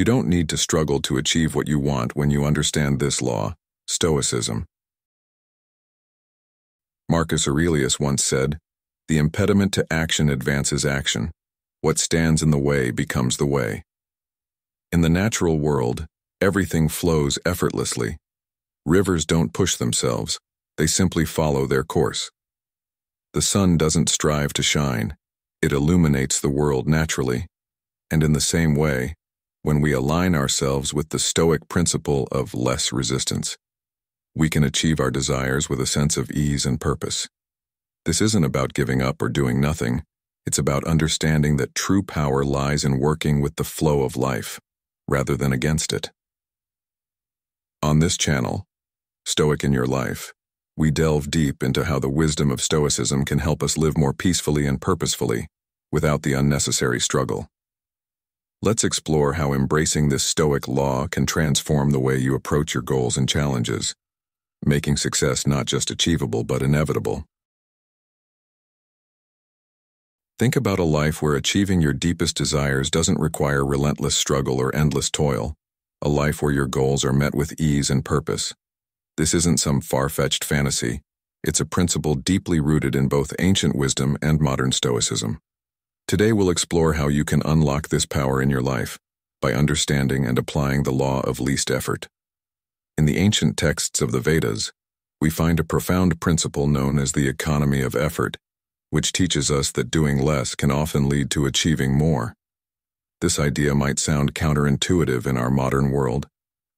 You don't need to struggle to achieve what you want when you understand this law, Stoicism. Marcus Aurelius once said, "The impediment to action advances action. What stands in the way becomes the way." In the natural world, everything flows effortlessly. Rivers don't push themselves, they simply follow their course. The sun doesn't strive to shine, it illuminates the world naturally. And in the same way, when we align ourselves with the Stoic principle of less resistance, we can achieve our desires with a sense of ease and purpose. This isn't about giving up or doing nothing, it's about understanding that true power lies in working with the flow of life, rather than against it. On this channel, Stoic in Your Life, we delve deep into how the wisdom of Stoicism can help us live more peacefully and purposefully, without the unnecessary struggle. Let's explore how embracing this Stoic law can transform the way you approach your goals and challenges, making success not just achievable but inevitable. Think about a life where achieving your deepest desires doesn't require relentless struggle or endless toil, a life where your goals are met with ease and purpose. This isn't some far-fetched fantasy, it's a principle deeply rooted in both ancient wisdom and modern Stoicism. Today we'll explore how you can unlock this power in your life by understanding and applying the law of least effort. In the ancient texts of the Vedas, we find a profound principle known as the economy of effort, which teaches us that doing less can often lead to achieving more. This idea might sound counterintuitive in our modern world,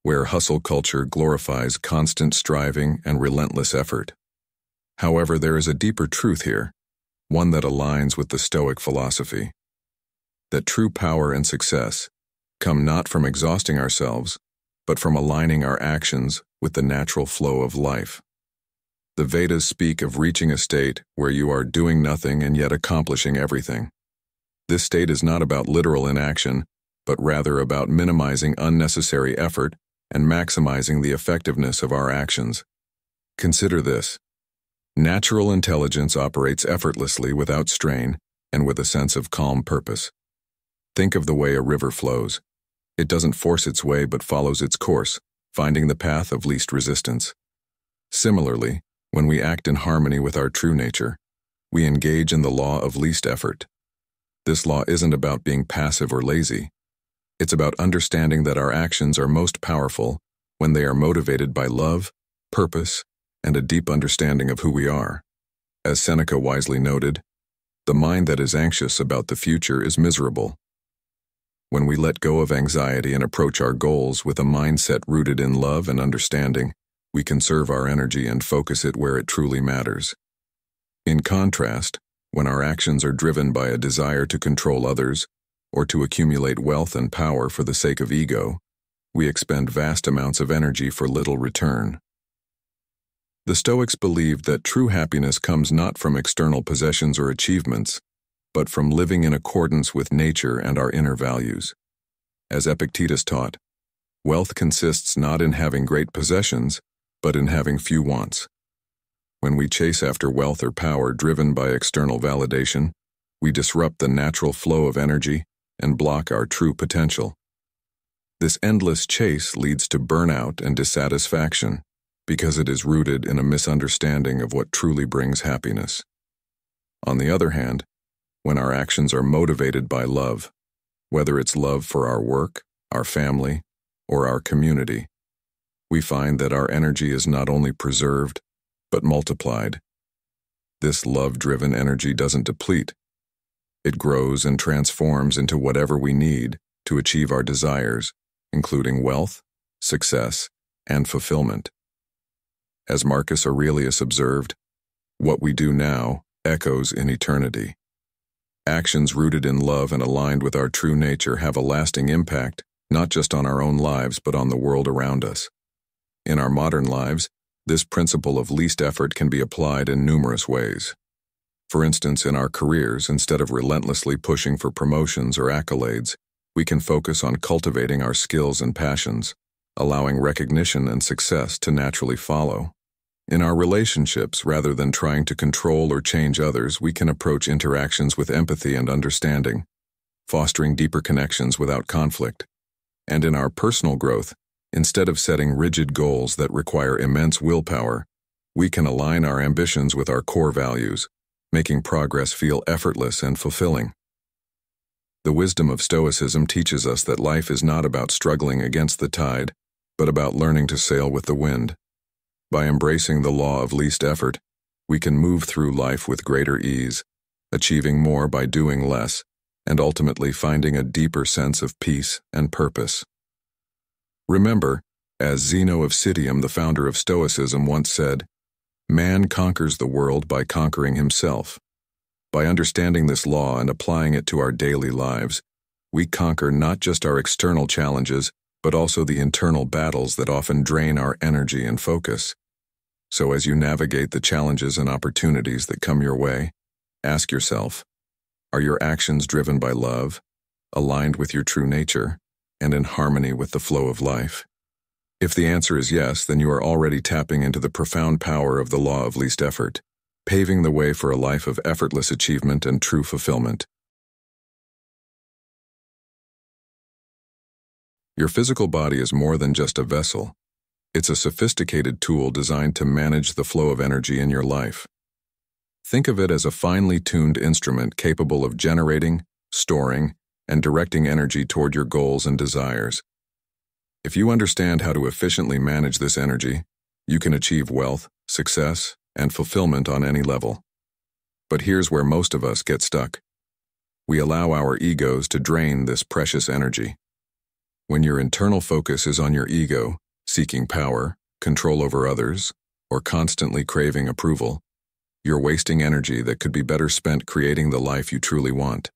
where hustle culture glorifies constant striving and relentless effort. However, there is a deeper truth here, one that aligns with the Stoic philosophy, that true power and success come not from exhausting ourselves, but from aligning our actions with the natural flow of life. The Vedas speak of reaching a state where you are doing nothing and yet accomplishing everything. This state is not about literal inaction, but rather about minimizing unnecessary effort and maximizing the effectiveness of our actions. Consider this. Natural intelligence operates effortlessly without strain and with a sense of calm purpose. Think of the way a river flows. It doesn't force its way but follows its course, finding the path of least resistance. Similarly, when we act in harmony with our true nature, we engage in the law of least effort. This law isn't about being passive or lazy. It's about understanding that our actions are most powerful when they are motivated by love, purpose, and a deep understanding of who we are. As Seneca wisely noted, "The mind that is anxious about the future is miserable." When we let go of anxiety and approach our goals with a mindset rooted in love and understanding, we conserve our energy and focus it where it truly matters. In contrast, when our actions are driven by a desire to control others or to accumulate wealth and power for the sake of ego, we expend vast amounts of energy for little return. The Stoics believed that true happiness comes not from external possessions or achievements, but from living in accordance with nature and our inner values. As Epictetus taught, wealth consists not in having great possessions, but in having few wants. When we chase after wealth or power driven by external validation, we disrupt the natural flow of energy and block our true potential. This endless chase leads to burnout and dissatisfaction because it is rooted in a misunderstanding of what truly brings happiness. On the other hand, when our actions are motivated by love, whether it's love for our work, our family, or our community, we find that our energy is not only preserved, but multiplied. This love-driven energy doesn't deplete. It grows and transforms into whatever we need to achieve our desires, including wealth, success, and fulfillment. As Marcus Aurelius observed, what we do now echoes in eternity. Actions rooted in love and aligned with our true nature have a lasting impact, not just on our own lives but on the world around us. In our modern lives, this principle of least effort can be applied in numerous ways. For instance, in our careers, instead of relentlessly pushing for promotions or accolades, we can focus on cultivating our skills and passions, allowing recognition and success to naturally follow. In our relationships, rather than trying to control or change others, we can approach interactions with empathy and understanding, fostering deeper connections without conflict. And in our personal growth, instead of setting rigid goals that require immense willpower, we can align our ambitions with our core values, making progress feel effortless and fulfilling. The wisdom of Stoicism teaches us that life is not about struggling against the tide, but about learning to sail with the wind. By embracing the law of least effort, we can move through life with greater ease, achieving more by doing less, and ultimately finding a deeper sense of peace and purpose. Remember, as Zeno of Citium, the founder of Stoicism, once said, "Man conquers the world by conquering himself." By understanding this law and applying it to our daily lives, we conquer not just our external challenges, but also the internal battles that often drain our energy and focus. So as you navigate the challenges and opportunities that come your way, ask yourself, are your actions driven by love, aligned with your true nature, and in harmony with the flow of life? If the answer is yes, then you are already tapping into the profound power of the law of least effort, paving the way for a life of effortless achievement and true fulfillment. Your physical body is more than just a vessel. It's a sophisticated tool designed to manage the flow of energy in your life. Think of it as a finely tuned instrument capable of generating, storing, and directing energy toward your goals and desires. If you understand how to efficiently manage this energy, you can achieve wealth, success, and fulfillment on any level. But here's where most of us get stuck. We allow our egos to drain this precious energy. When your internal focus is on your ego, seeking power, control over others, or constantly craving approval, you're wasting energy that could be better spent creating the life you truly want.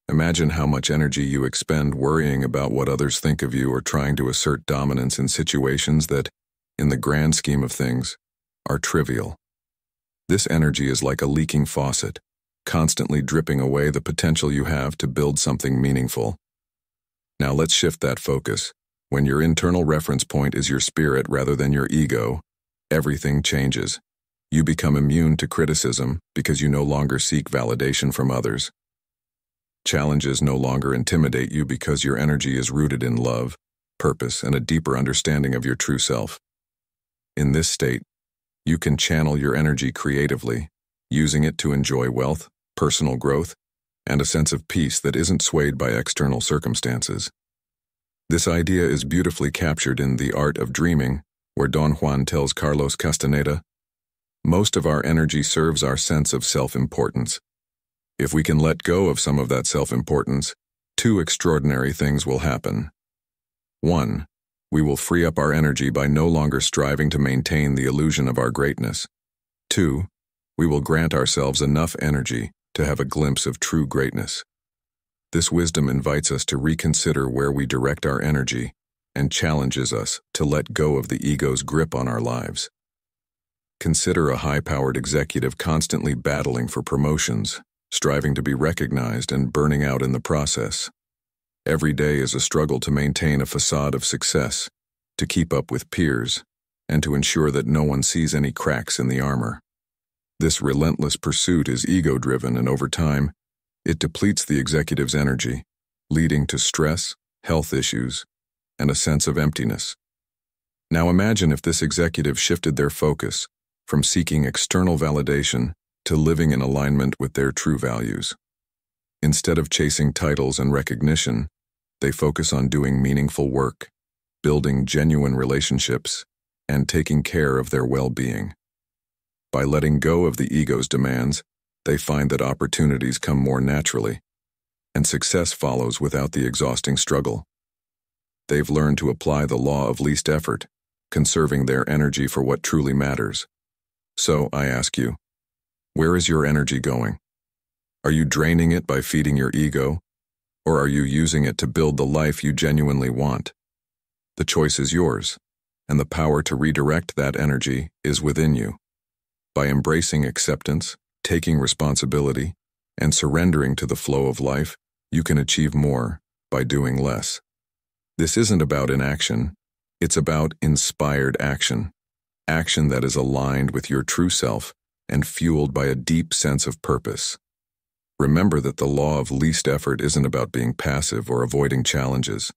Imagine how much energy you expend worrying about what others think of you or trying to assert dominance in situations that, in the grand scheme of things, are trivial. This energy is like a leaking faucet, constantly dripping away the potential you have to build something meaningful. Now let's shift that focus. When your internal reference point is your spirit rather than your ego, everything changes. You become immune to criticism because you no longer seek validation from others. Challenges no longer intimidate you because your energy is rooted in love, purpose, and a deeper understanding of your true self. In this state, you can channel your energy creatively, using it to enjoy wealth, personal growth, and a sense of peace that isn't swayed by external circumstances. This idea is beautifully captured in The Art of Dreaming, where Don Juan tells Carlos Castaneda, "Most of our energy serves our sense of self-importance. If we can let go of some of that self-importance, two extraordinary things will happen. 1. We will free up our energy by no longer striving to maintain the illusion of our greatness. 2. We will grant ourselves enough energy to have a glimpse of true greatness." This wisdom invites us to reconsider where we direct our energy and challenges us to let go of the ego's grip on our lives. Consider a high-powered executive constantly battling for promotions, striving to be recognized and burning out in the process. Every day is a struggle to maintain a facade of success, to keep up with peers, and to ensure that no one sees any cracks in the armor. This relentless pursuit is ego-driven, and over time, it depletes the executive's energy, leading to stress, health issues, and a sense of emptiness. Now imagine if this executive shifted their focus from seeking external validation to living in alignment with their true values. Instead of chasing titles and recognition, they focus on doing meaningful work, building genuine relationships, and taking care of their well-being. By letting go of the ego's demands, they find that opportunities come more naturally, and success follows without the exhausting struggle. They've learned to apply the law of least effort, conserving their energy for what truly matters. So, I ask you, where is your energy going? Are you draining it by feeding your ego, or are you using it to build the life you genuinely want? The choice is yours, and the power to redirect that energy is within you. By embracing acceptance, taking responsibility, and surrendering to the flow of life, you can achieve more by doing less. This isn't about inaction, it's about inspired action. Action that is aligned with your true self and fueled by a deep sense of purpose. Remember that the law of least effort isn't about being passive or avoiding challenges.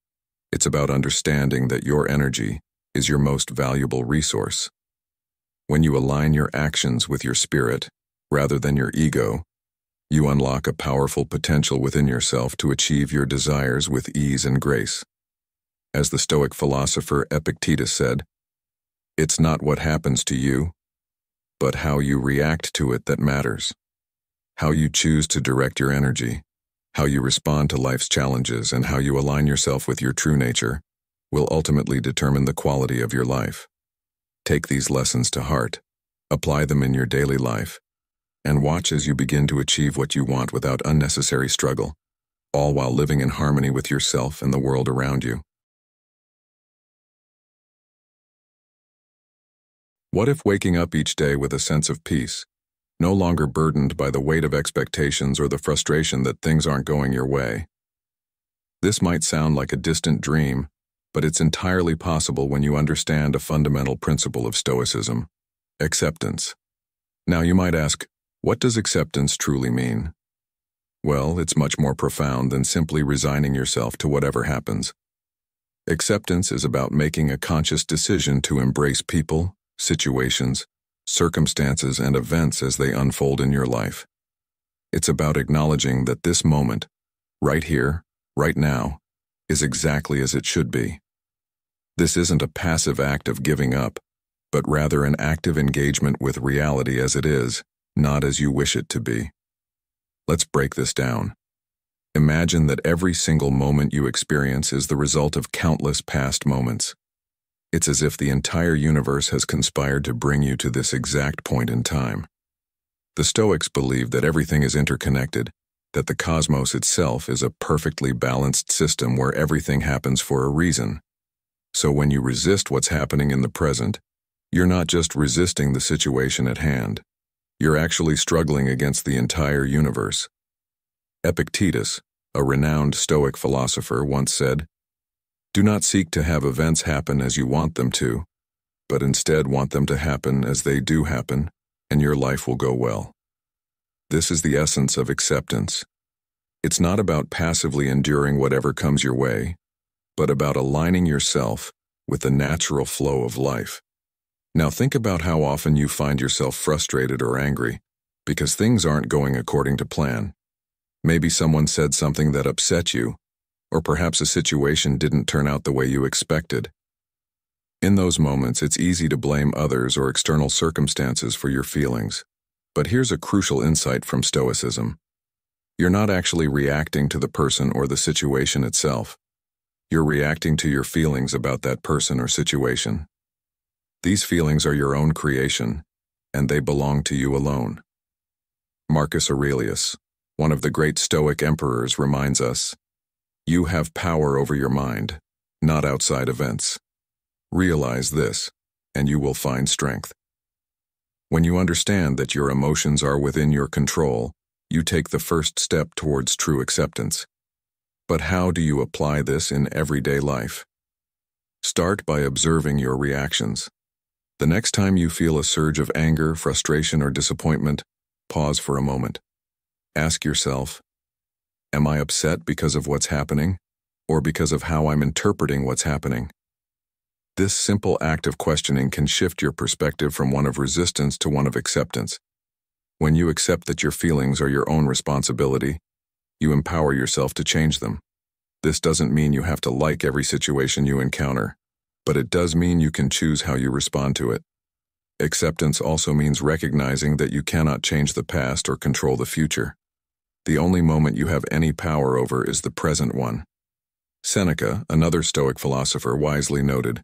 It's about understanding that your energy is your most valuable resource. When you align your actions with your spirit, rather than your ego, you unlock a powerful potential within yourself to achieve your desires with ease and grace. As the Stoic philosopher Epictetus said, "It's not what happens to you, but how you react to it that matters. How you choose to direct your energy, how you respond to life's challenges, and how you align yourself with your true nature will ultimately determine the quality of your life." Take these lessons to heart, apply them in your daily life, and watch as you begin to achieve what you want without unnecessary struggle, all while living in harmony with yourself and the world around you. What if waking up each day with a sense of peace, no longer burdened by the weight of expectations or the frustration that things aren't going your way? This might sound like a distant dream, but it's entirely possible when you understand a fundamental principle of Stoicism: acceptance. Now you might ask, what does acceptance truly mean? Well, it's much more profound than simply resigning yourself to whatever happens. Acceptance is about making a conscious decision to embrace people, situations, circumstances, and events as they unfold in your life. It's about acknowledging that this moment, right here, right now, is exactly as it should be. This isn't a passive act of giving up, but rather an active engagement with reality as it is, not as you wish it to be. Let's break this down. Imagine that every single moment you experience is the result of countless past moments. It's as if the entire universe has conspired to bring you to this exact point in time. The Stoics believe that everything is interconnected, that the cosmos itself is a perfectly balanced system where everything happens for a reason. So when you resist what's happening in the present, you're not just resisting the situation at hand. You're actually struggling against the entire universe. Epictetus, a renowned Stoic philosopher, once said, "Do not seek to have events happen as you want them to, but instead want them to happen as they do happen, and your life will go well." This is the essence of acceptance. It's not about passively enduring whatever comes your way, but about aligning yourself with the natural flow of life. Now think about how often you find yourself frustrated or angry because things aren't going according to plan. Maybe someone said something that upset you, or perhaps a situation didn't turn out the way you expected. In those moments, it's easy to blame others or external circumstances for your feelings. But here's a crucial insight from Stoicism. You're not actually reacting to the person or the situation itself. You're reacting to your feelings about that person or situation. These feelings are your own creation, and they belong to you alone. Marcus Aurelius, one of the great Stoic emperors, reminds us, "You have power over your mind, not outside events. Realize this, and you will find strength." When you understand that your emotions are within your control, you take the first step towards true acceptance. But how do you apply this in everyday life? Start by observing your reactions. The next time you feel a surge of anger, frustration, or disappointment, pause for a moment. Ask yourself, am I upset because of what's happening, or because of how I'm interpreting what's happening? This simple act of questioning can shift your perspective from one of resistance to one of acceptance. When you accept that your feelings are your own responsibility, you empower yourself to change them. This doesn't mean you have to like every situation you encounter, but it does mean you can choose how you respond to it. Acceptance also means recognizing that you cannot change the past or control the future. The only moment you have any power over is the present one. Seneca, another Stoic philosopher, wisely noted,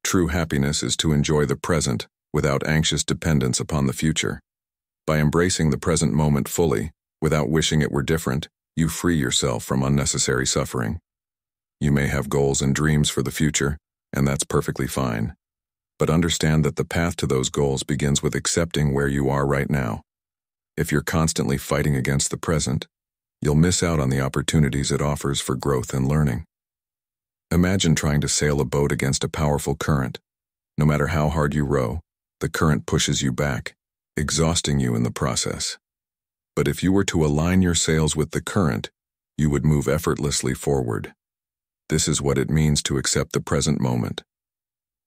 "True happiness is to enjoy the present without anxious dependence upon the future." By embracing the present moment fully, without wishing it were different, you free yourself from unnecessary suffering. You may have goals and dreams for the future, and that's perfectly fine. But understand that the path to those goals begins with accepting where you are right now. If you're constantly fighting against the present, you'll miss out on the opportunities it offers for growth and learning. Imagine trying to sail a boat against a powerful current. No matter how hard you row, the current pushes you back, exhausting you in the process. But if you were to align your sails with the current, you would move effortlessly forward. This is what it means to accept the present moment.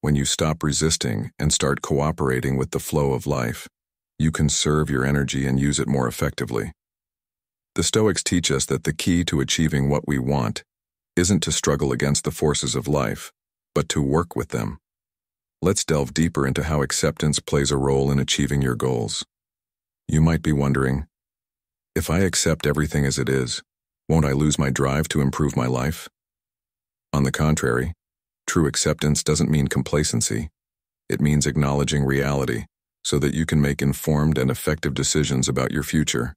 When you stop resisting and start cooperating with the flow of life, you conserve your energy and use it more effectively. The Stoics teach us that the key to achieving what we want isn't to struggle against the forces of life, but to work with them. Let's delve deeper into how acceptance plays a role in achieving your goals. You might be wondering, if I accept everything as it is, won't I lose my drive to improve my life? On the contrary, true acceptance doesn't mean complacency. It means acknowledging reality so that you can make informed and effective decisions about your future.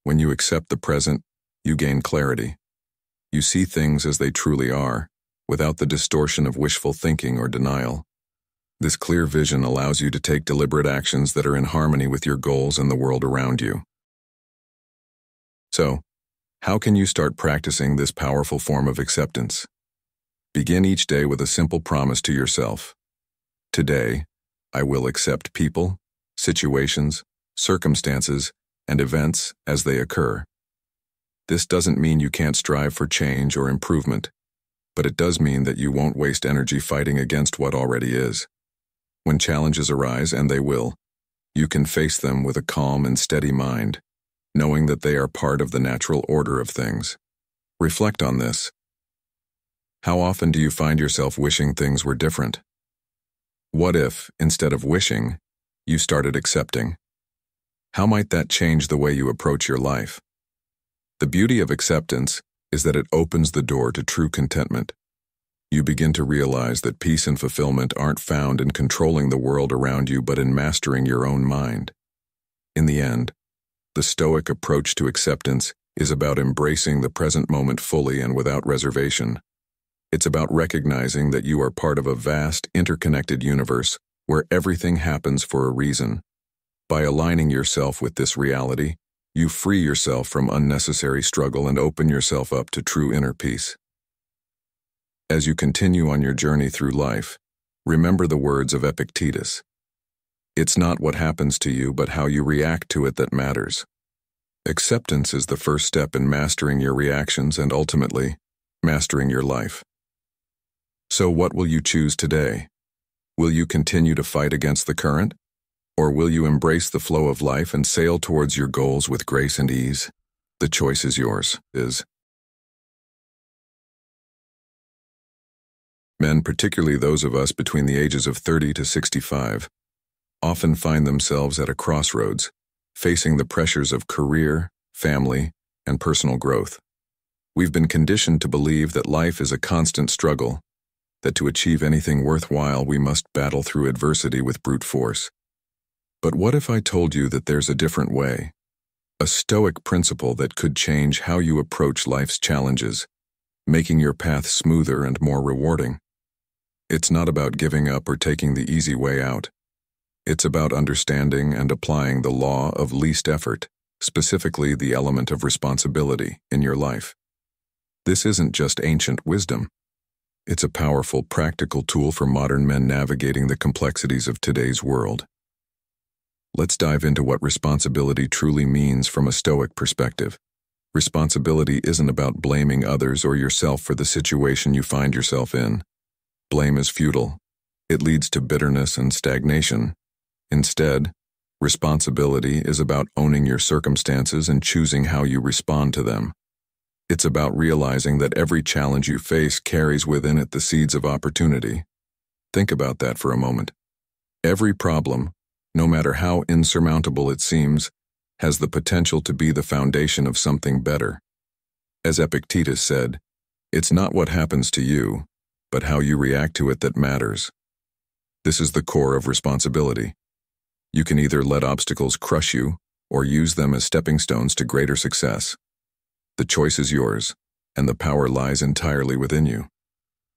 When you accept the present, you gain clarity. You see things as they truly are, without the distortion of wishful thinking or denial. This clear vision allows you to take deliberate actions that are in harmony with your goals and the world around you. So, how can you start practicing this powerful form of acceptance? Begin each day with a simple promise to yourself. Today, I will accept people, situations, circumstances, and events as they occur. This doesn't mean you can't strive for change or improvement, but it does mean that you won't waste energy fighting against what already is. When challenges arise, and they will, you can face them with a calm and steady mind, knowing that they are part of the natural order of things. Reflect on this. How often do you find yourself wishing things were different? What if, instead of wishing, you started accepting? How might that change the way you approach your life? The beauty of acceptance is that it opens the door to true contentment. You begin to realize that peace and fulfillment aren't found in controlling the world around you, but in mastering your own mind. In the end, the Stoic approach to acceptance is about embracing the present moment fully and without reservation. It's about recognizing that you are part of a vast, interconnected universe where everything happens for a reason. By aligning yourself with this reality, you free yourself from unnecessary struggle and open yourself up to true inner peace. As you continue on your journey through life, remember the words of Epictetus. It's not what happens to you, but how you react to it that matters. Acceptance is the first step in mastering your reactions and ultimately, mastering your life. So what will you choose today? Will you continue to fight against the current? Or will you embrace the flow of life and sail towards your goals with grace and ease? The choice is yours. Men, particularly those of us between the ages of 30 to 65, often find themselves at a crossroads, facing the pressures of career, family, and personal growth. We've been conditioned to believe that life is a constant struggle, that to achieve anything worthwhile we must battle through adversity with brute force. But what if I told you that there's a different way? A Stoic principle that could change how you approach life's challenges, making your path smoother and more rewarding. It's not about giving up or taking the easy way out. It's about understanding and applying the law of least effort, specifically the element of responsibility, in your life. This isn't just ancient wisdom. It's a powerful, practical tool for modern men navigating the complexities of today's world. Let's dive into what responsibility truly means from a Stoic perspective. Responsibility isn't about blaming others or yourself for the situation you find yourself in. Blame is futile. It leads to bitterness and stagnation. Instead, responsibility is about owning your circumstances and choosing how you respond to them. It's about realizing that every challenge you face carries within it the seeds of opportunity. Think about that for a moment. Every problem, no matter how insurmountable it seems, has the potential to be the foundation of something better. As Epictetus said, it's not what happens to you, but how you react to it that matters. This is the core of responsibility. You can either let obstacles crush you or use them as stepping stones to greater success. The choice is yours, and the power lies entirely within you.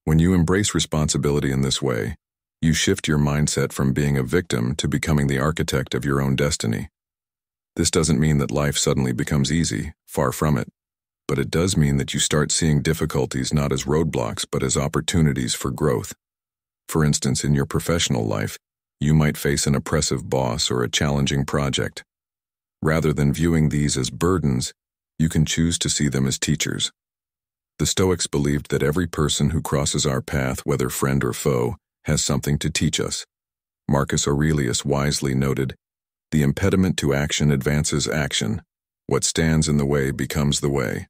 When you embrace responsibility in this way, you shift your mindset from being a victim to becoming the architect of your own destiny. This doesn't mean that life suddenly becomes easy, far from it, but it does mean that you start seeing difficulties not as roadblocks but as opportunities for growth. For instance, in your professional life, you might face an oppressive boss or a challenging project. Rather than viewing these as burdens, you can choose to see them as teachers. The Stoics believed that every person who crosses our path, whether friend or foe, has something to teach us. Marcus Aurelius wisely noted, "The impediment to action advances action. What stands in the way becomes the way."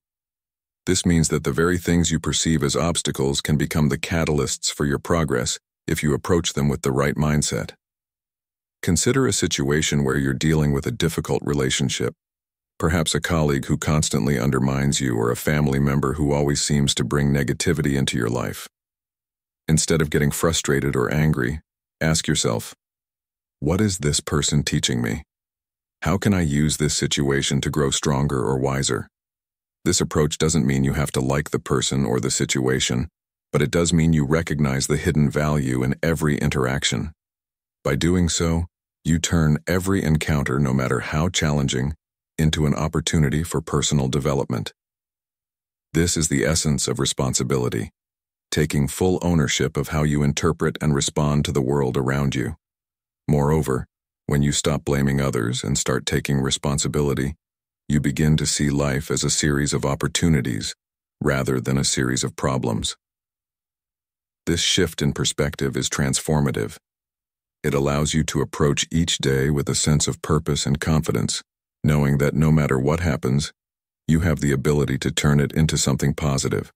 This means that the very things you perceive as obstacles can become the catalysts for your progress if you approach them with the right mindset. Consider a situation where you're dealing with a difficult relationship, perhaps a colleague who constantly undermines you or a family member who always seems to bring negativity into your life. Instead of getting frustrated or angry, ask yourself, what is this person teaching me? How can I use this situation to grow stronger or wiser? This approach doesn't mean you have to like the person or the situation, but it does mean you recognize the hidden value in every interaction. By doing so, you turn every encounter, no matter how challenging, into an opportunity for personal development. This is the essence of responsibility, taking full ownership of how you interpret and respond to the world around you. Moreover, when you stop blaming others and start taking responsibility, you begin to see life as a series of opportunities rather than a series of problems. This shift in perspective is transformative. It allows you to approach each day with a sense of purpose and confidence, knowing that no matter what happens, you have the ability to turn it into something positive.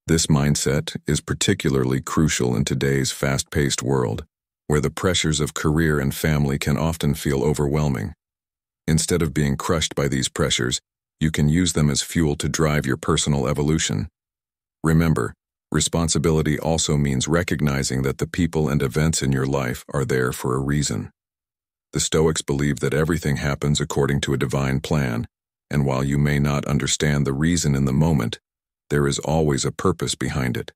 This mindset is particularly crucial in today's fast-paced world, where the pressures of career and family can often feel overwhelming. Instead of being crushed by these pressures, you can use them as fuel to drive your personal evolution. Remember, responsibility also means recognizing that the people and events in your life are there for a reason. The Stoics believe that everything happens according to a divine plan, and while you may not understand the reason in the moment, there is always a purpose behind it.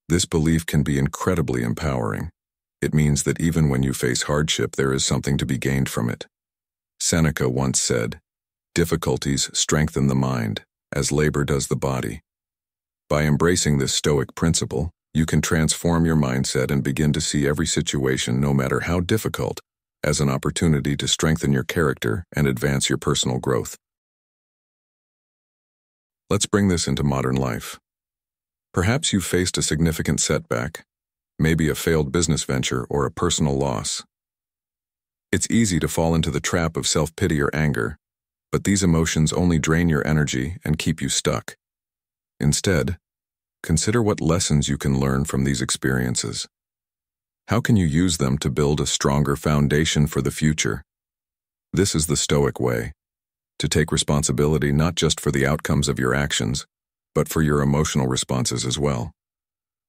This belief can be incredibly empowering. It means that even when you face hardship, there is something to be gained from it. Seneca once said, "Difficulties strengthen the mind, as labor does the body." By embracing this Stoic principle, you can transform your mindset and begin to see every situation, no matter how difficult, as an opportunity to strengthen your character and advance your personal growth. Let's bring this into modern life. Perhaps you faced a significant setback, maybe a failed business venture or a personal loss. It's easy to fall into the trap of self-pity or anger, but these emotions only drain your energy and keep you stuck. Instead, consider what lessons you can learn from these experiences. How can you use them to build a stronger foundation for the future? This is the Stoic way, to take responsibility not just for the outcomes of your actions, but for your emotional responses as well.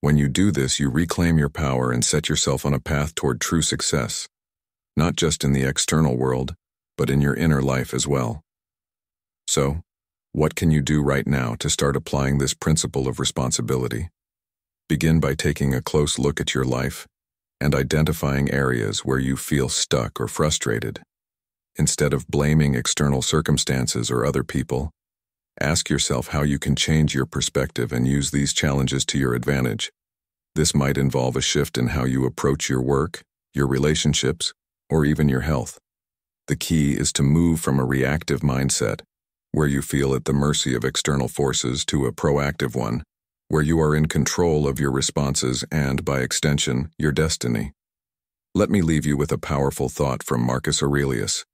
When you do this, you reclaim your power and set yourself on a path toward true success, not just in the external world, but in your inner life as well. So, what can you do right now to start applying this principle of responsibility? Begin by taking a close look at your life and identifying areas where you feel stuck or frustrated. Instead of blaming external circumstances or other people, ask yourself how you can change your perspective and use these challenges to your advantage. This might involve a shift in how you approach your work, your relationships, or even your health. The key is to move from a reactive mindset, where you feel at the mercy of external forces, to a proactive one, where you are in control of your responses and, by extension, your destiny. Let me leave you with a powerful thought from Marcus Aurelius.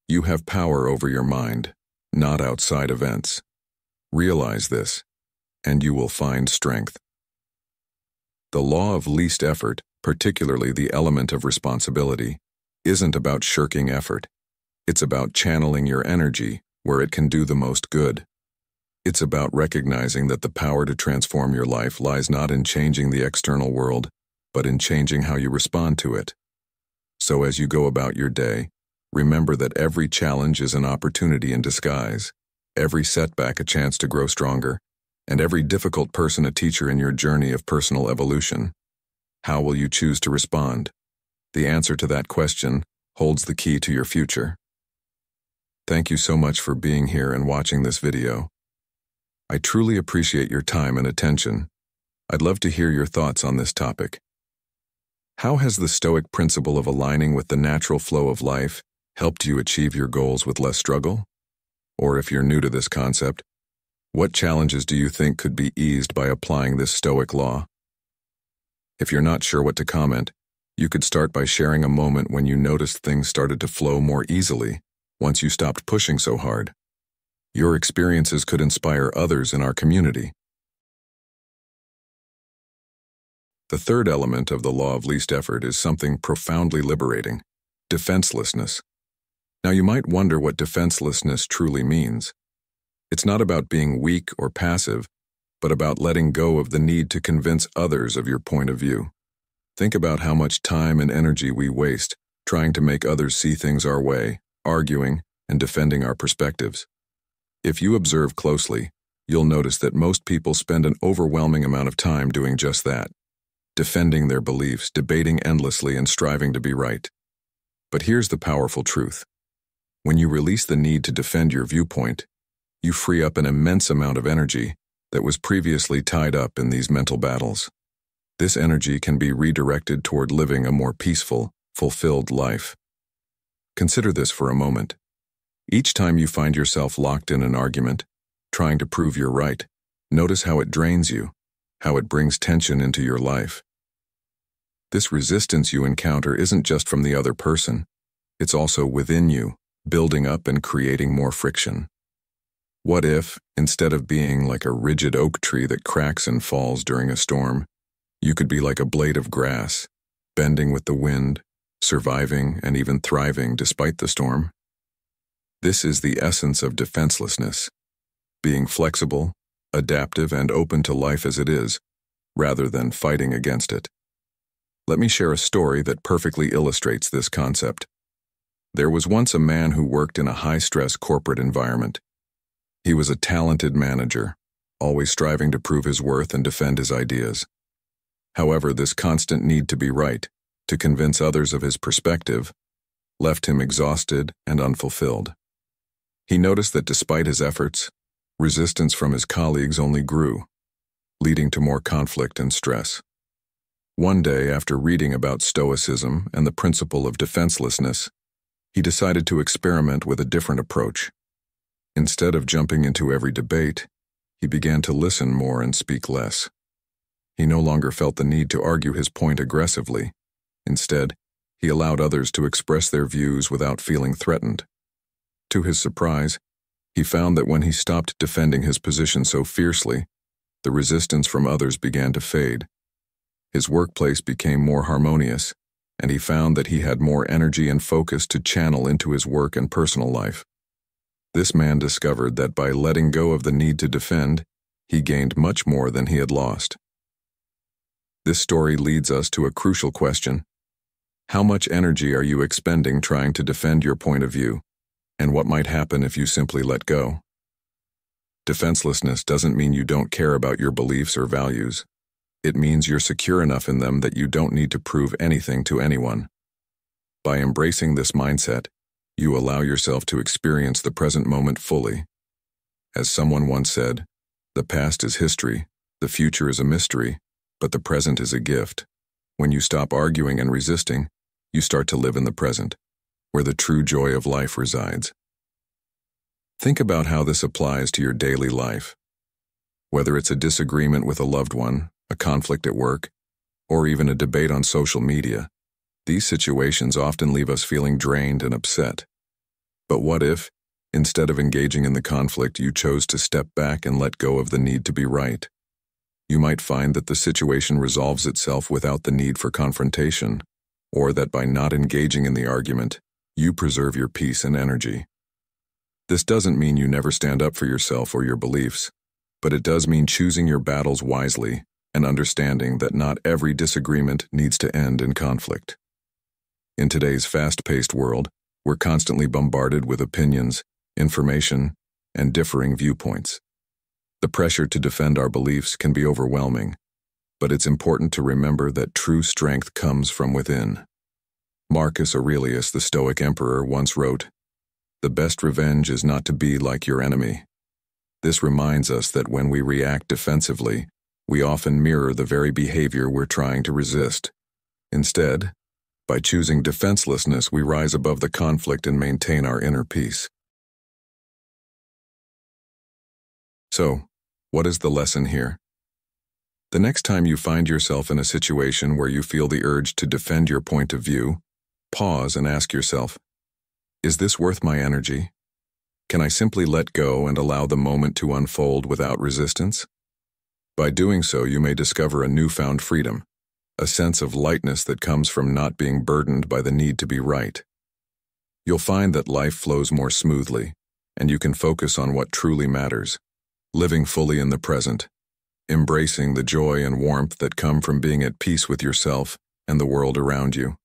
You have power over your mind, not outside events. Realize this, and you will find strength. The law of least effort, particularly the element of responsibility, isn't about shirking effort. It's about channeling your energy where it can do the most good. It's about recognizing that the power to transform your life lies not in changing the external world, but in changing how you respond to it. So as you go about your day, remember that every challenge is an opportunity in disguise, every setback a chance to grow stronger, and every difficult person a teacher in your journey of personal evolution. How will you choose to respond? The answer to that question holds the key to your future. Thank you so much for being here and watching this video. I truly appreciate your time and attention. I'd love to hear your thoughts on this topic. How has the Stoic principle of aligning with the natural flow of life helped you achieve your goals with less struggle? Or if you're new to this concept, What challenges do you think could be eased by applying this Stoic law? If you're not sure what to comment, you could start by sharing a moment when you noticed things started to flow more easily once you stopped pushing so hard. Your experiences could inspire others in our community. The third element of the law of least effort is something profoundly liberating: defenselessness. Now, you might wonder what defenselessness truly means. It's not about being weak or passive, but about letting go of the need to convince others of your point of view. Think about how much time and energy we waste trying to make others see things our way, arguing and defending our perspectives. If you observe closely, you'll notice that most people spend an overwhelming amount of time doing just that, defending their beliefs, debating endlessly, and striving to be right. But here's the powerful truth. When you release the need to defend your viewpoint, you free up an immense amount of energy that was previously tied up in these mental battles. This energy can be redirected toward living a more peaceful, fulfilled life. Consider this for a moment. Each time you find yourself locked in an argument, trying to prove you're right, notice how it drains you, how it brings tension into your life. This resistance you encounter isn't just from the other person, it's also within you, building up and creating more friction. What if, instead of being like a rigid oak tree that cracks and falls during a storm, you could be like a blade of grass, bending with the wind, surviving and even thriving despite the storm? This is the essence of defenselessness, being flexible, adaptive, and open to life as it is, rather than fighting against it. Let me share a story that perfectly illustrates this concept. There was once a man who worked in a high-stress corporate environment. He was a talented manager, always striving to prove his worth and defend his ideas. However, this constant need to be right, to convince others of his perspective, left him exhausted and unfulfilled. He noticed that despite his efforts, resistance from his colleagues only grew, leading to more conflict and stress. One day, after reading about Stoicism and the principle of defenselessness, he decided to experiment with a different approach. Instead of jumping into every debate, he began to listen more and speak less. He no longer felt the need to argue his point aggressively. Instead, he allowed others to express their views without feeling threatened. To his surprise, he found that when he stopped defending his position so fiercely, the resistance from others began to fade. His workplace became more harmonious, and he found that he had more energy and focus to channel into his work and personal life. This man discovered that by letting go of the need to defend, he gained much more than he had lost. This story leads us to a crucial question. How much energy are you expending trying to defend your point of view, and what might happen if you simply let go? Defenselessness doesn't mean you don't care about your beliefs or values. It means you're secure enough in them that you don't need to prove anything to anyone. By embracing this mindset, you allow yourself to experience the present moment fully. As someone once said, the past is history, the future is a mystery, but the present is a gift. When you stop arguing and resisting, you start to live in the present, where the true joy of life resides. Think about how this applies to your daily life. Whether it's a disagreement with a loved one, a conflict at work, or even a debate on social media, these situations often leave us feeling drained and upset. But what if, instead of engaging in the conflict, you chose to step back and let go of the need to be right? You might find that the situation resolves itself without the need for confrontation, or that by not engaging in the argument, you preserve your peace and energy. This doesn't mean you never stand up for yourself or your beliefs, but it does mean choosing your battles wisely and understanding that not every disagreement needs to end in conflict. In today's fast-paced world, we're constantly bombarded with opinions, information, and differing viewpoints. The pressure to defend our beliefs can be overwhelming, but it's important to remember that true strength comes from within. Marcus Aurelius, the Stoic emperor, once wrote, "The best revenge is not to be like your enemy." This reminds us that when we react defensively, we often mirror the very behavior we're trying to resist. Instead, by choosing defenselessness, we rise above the conflict and maintain our inner peace. So, what is the lesson here? The next time you find yourself in a situation where you feel the urge to defend your point of view, pause and ask yourself, is this worth my energy? Can I simply let go and allow the moment to unfold without resistance? By doing so, you may discover a newfound freedom, a sense of lightness that comes from not being burdened by the need to be right. You'll find that life flows more smoothly, and you can focus on what truly matters, living fully in the present, embracing the joy and warmth that come from being at peace with yourself and the world around you.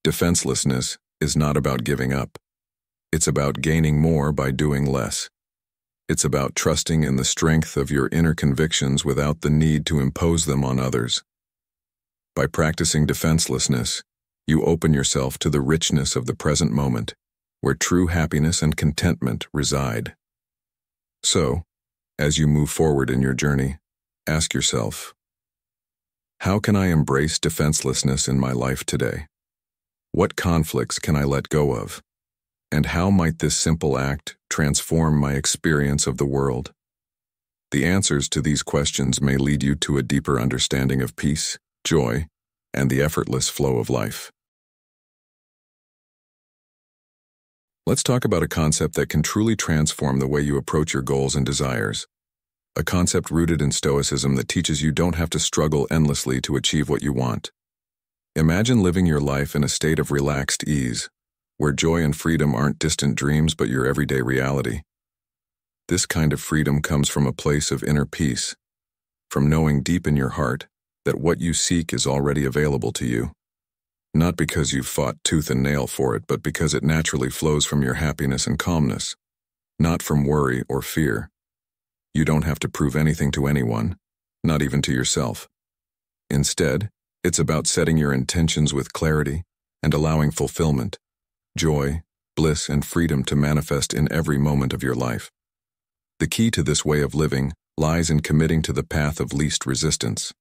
Defenselessness is not about giving up. It's about gaining more by doing less. It's about trusting in the strength of your inner convictions without the need to impose them on others. By practicing defenselessness, you open yourself to the richness of the present moment, where true happiness and contentment reside. So, as you move forward in your journey, ask yourself, how can I embrace defenselessness in my life today? What conflicts can I let go of? And how might this simple act transform my experience of the world? The answers to these questions may lead you to a deeper understanding of peace, joy, and the effortless flow of life. Let's talk about a concept that can truly transform the way you approach your goals and desires. A concept rooted in Stoicism that teaches you don't have to struggle endlessly to achieve what you want. Imagine living your life in a state of relaxed ease, where joy and freedom aren't distant dreams but your everyday reality. This kind of freedom comes from a place of inner peace, from knowing deep in your heart that what you seek is already available to you. Not because you've fought tooth and nail for it, but because it naturally flows from your happiness and calmness, not from worry or fear. You don't have to prove anything to anyone, not even to yourself. Instead, it's about setting your intentions with clarity and allowing fulfillment, joy, bliss, and freedom to manifest in every moment of your life. The key to this way of living lies in committing to the path of least resistance.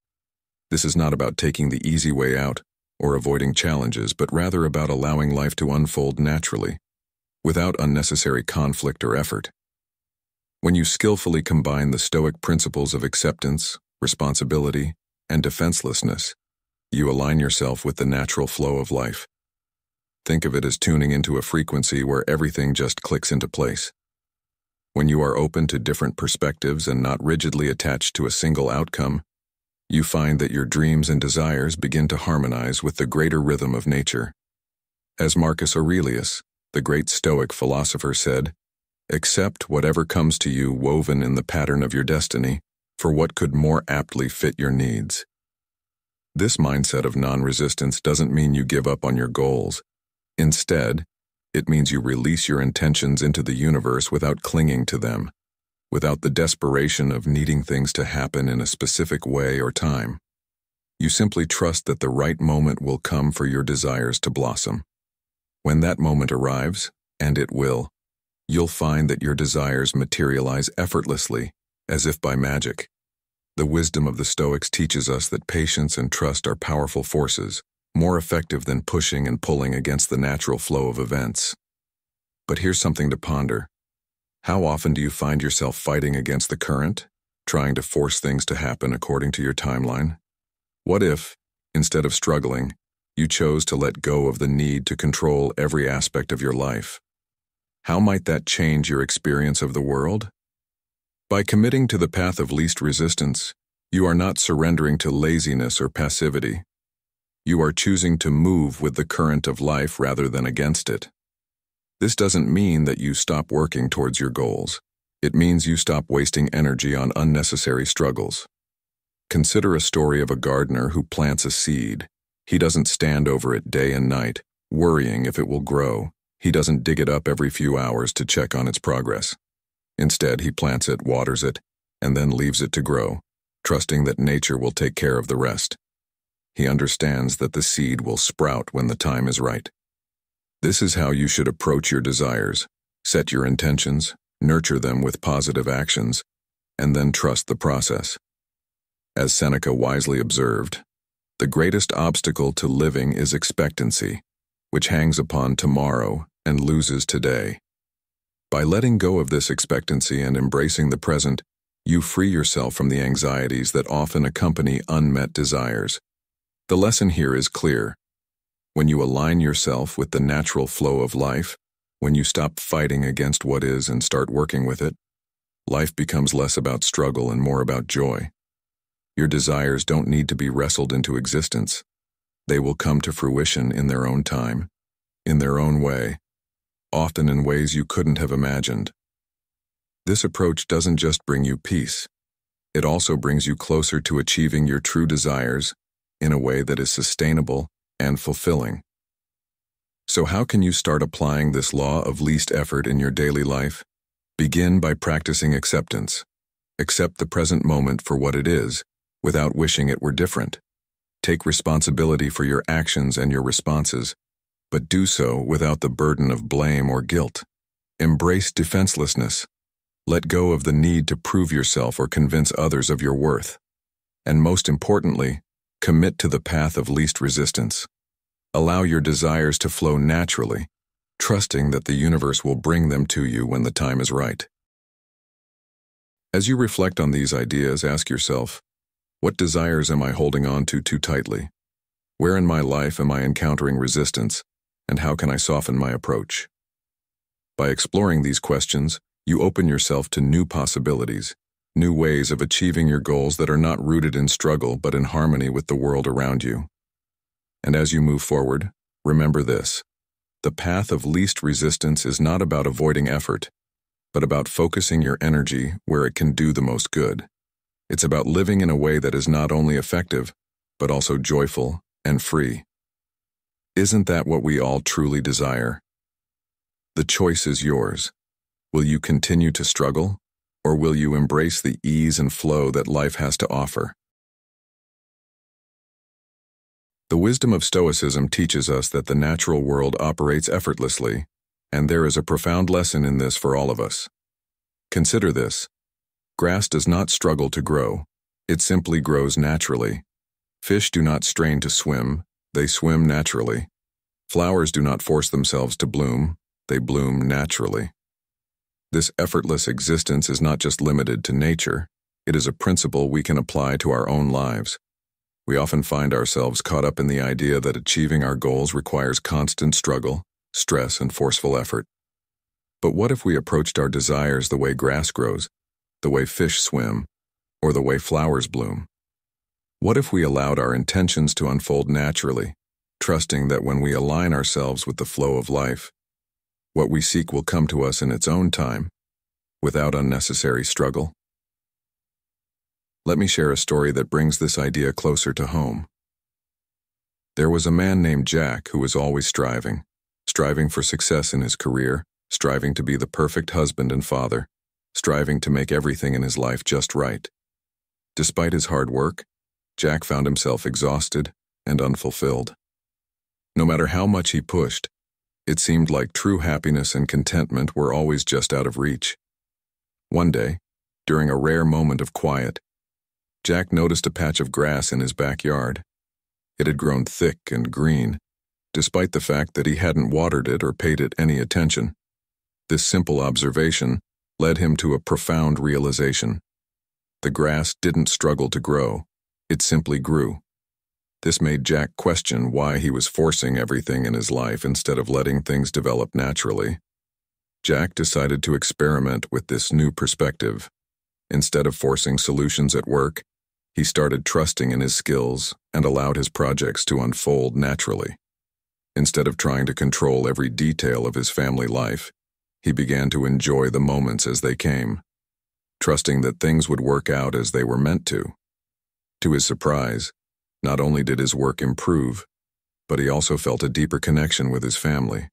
This is not about taking the easy way out or avoiding challenges, but rather about allowing life to unfold naturally, without unnecessary conflict or effort. When you skillfully combine the Stoic principles of acceptance, responsibility, and defenselessness, you align yourself with the natural flow of life. Think of it as tuning into a frequency where everything just clicks into place. When you are open to different perspectives and not rigidly attached to a single outcome, you find that your dreams and desires begin to harmonize with the greater rhythm of nature. As Marcus Aurelius, the great Stoic philosopher, said, "Accept whatever comes to you woven in the pattern of your destiny, for what could more aptly fit your needs." This mindset of non-resistance doesn't mean you give up on your goals. Instead, it means you release your intentions into the universe without clinging to them, without the desperation of needing things to happen in a specific way or time. You simply trust that the right moment will come for your desires to blossom. When that moment arrives, and it will, you'll find that your desires materialize effortlessly, as if by magic. The wisdom of the Stoics teaches us that patience and trust are powerful forces, more effective than pushing and pulling against the natural flow of events. But here's something to ponder. How often do you find yourself fighting against the current, trying to force things to happen according to your timeline? What if, instead of struggling, you chose to let go of the need to control every aspect of your life? How might that change your experience of the world? By committing to the path of least resistance, you are not surrendering to laziness or passivity. You are choosing to move with the current of life rather than against it. This doesn't mean that you stop working towards your goals. It means you stop wasting energy on unnecessary struggles. Consider a story of a gardener who plants a seed. He doesn't stand over it day and night, worrying if it will grow. He doesn't dig it up every few hours to check on its progress. Instead, he plants it, waters it, and then leaves it to grow, trusting that nature will take care of the rest. He understands that the seed will sprout when the time is right. This is how you should approach your desires. Set your intentions, nurture them with positive actions, and then trust the process. As Seneca wisely observed, the greatest obstacle to living is expectancy, which hangs upon tomorrow and loses today. By letting go of this expectancy and embracing the present, you free yourself from the anxieties that often accompany unmet desires. The lesson here is clear. When you align yourself with the natural flow of life, when you stop fighting against what is and start working with it, life becomes less about struggle and more about joy. Your desires don't need to be wrestled into existence. They will come to fruition in their own time, in their own way, often in ways you couldn't have imagined. This approach doesn't just bring you peace. It also brings you closer to achieving your true desires in a way that is sustainable and fulfilling. So how can you start applying this law of least effort in your daily life? Begin by practicing acceptance. Accept the present moment for what it is, without wishing it were different. Take responsibility for your actions and your responses, but do so without the burden of blame or guilt. Embrace defenselessness. Let go of the need to prove yourself or convince others of your worth. And most importantly, commit to the path of least resistance. Allow your desires to flow naturally, trusting that the universe will bring them to you when the time is right. As you reflect on these ideas, ask yourself, what desires am I holding on to too tightly? Where in my life am I encountering resistance, and how can I soften my approach? By exploring these questions, you open yourself to new possibilities, new ways of achieving your goals that are not rooted in struggle but in harmony with the world around you. And as you move forward, remember this: the path of least resistance is not about avoiding effort, but about focusing your energy where it can do the most good. It's about living in a way that is not only effective, but also joyful and free. Isn't that what we all truly desire? The choice is yours. Will you continue to struggle, or will you embrace the ease and flow that life has to offer? The wisdom of Stoicism teaches us that the natural world operates effortlessly, and there is a profound lesson in this for all of us. Consider this. Grass does not struggle to grow. It simply grows naturally. Fish do not strain to swim. They swim naturally. Flowers do not force themselves to bloom. They bloom naturally. This effortless existence is not just limited to nature. It is a principle we can apply to our own lives. We often find ourselves caught up in the idea that achieving our goals requires constant struggle, stress, and forceful effort. But what if we approached our desires the way grass grows, the way fish swim, or the way flowers bloom? What if we allowed our intentions to unfold naturally, trusting that when we align ourselves with the flow of life, what we seek will come to us in its own time, without unnecessary struggle? Let me share a story that brings this idea closer to home. There was a man named Jack who was always striving for success in his career, striving to be the perfect husband and father, striving to make everything in his life just right. Despite his hard work, Jack found himself exhausted and unfulfilled. No matter how much he pushed, it seemed like true happiness and contentment were always just out of reach. One day, during a rare moment of quiet, Jack noticed a patch of grass in his backyard. It had grown thick and green, despite the fact that he hadn't watered it or paid it any attention. This simple observation led him to a profound realization. The grass didn't struggle to grow, it simply grew. This made Jack question why he was forcing everything in his life instead of letting things develop naturally. Jack decided to experiment with this new perspective. Instead of forcing solutions at work, he started trusting in his skills and allowed his projects to unfold naturally. Instead of trying to control every detail of his family life, he began to enjoy the moments as they came, trusting that things would work out as they were meant to. To his surprise, not only did his work improve, but he also felt a deeper connection with his family.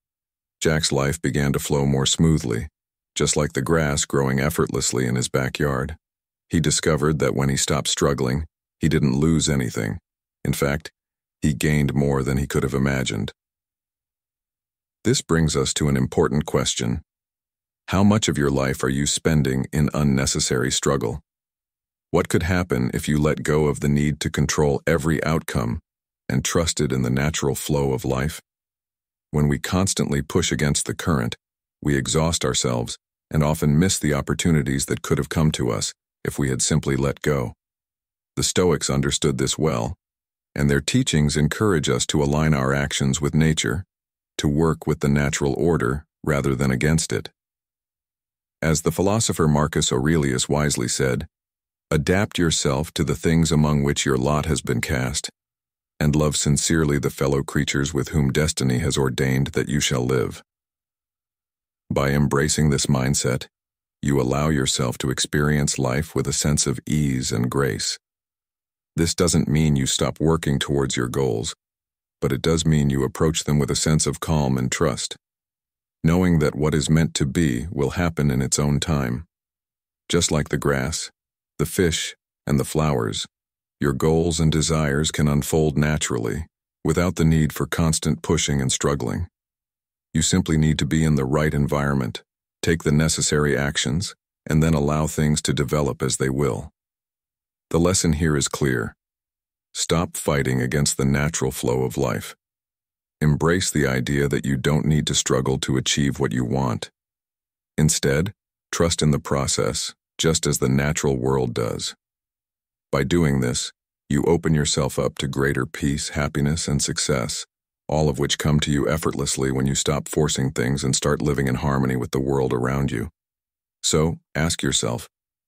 Jack's life began to flow more smoothly, just like the grass growing effortlessly in his backyard. He discovered that when he stopped struggling, he didn't lose anything. In fact, he gained more than he could have imagined. This brings us to an important question. How much of your life are you spending in unnecessary struggle? What could happen if you let go of the need to control every outcome and trusted in the natural flow of life? When we constantly push against the current, we exhaust ourselves and often miss the opportunities that could have come to us if we had simply let go. The Stoics understood this well, and their teachings encourage us to align our actions with nature, to work with the natural order rather than against it. As the philosopher Marcus Aurelius wisely said, "Adapt yourself to the things among which your lot has been cast, and love sincerely the fellow creatures with whom destiny has ordained that you shall live." By embracing this mindset, you allow yourself to experience life with a sense of ease and grace. This doesn't mean you stop working towards your goals, but it does mean you approach them with a sense of calm and trust, knowing that what is meant to be will happen in its own time. Just like the grass, the fish, and the flowers, your goals and desires can unfold naturally, without the need for constant pushing and struggling. You simply need to be in the right environment, take the necessary actions, and then allow things to develop as they will. The lesson here is clear. Stop fighting against the natural flow of life. Embrace the idea that you don't need to struggle to achieve what you want. Instead, trust in the process, just as the natural world does. By doing this, you open yourself up to greater peace, happiness, and success, all of which come to you effortlessly when you stop forcing things and start living in harmony with the world around you. So, ask yourself,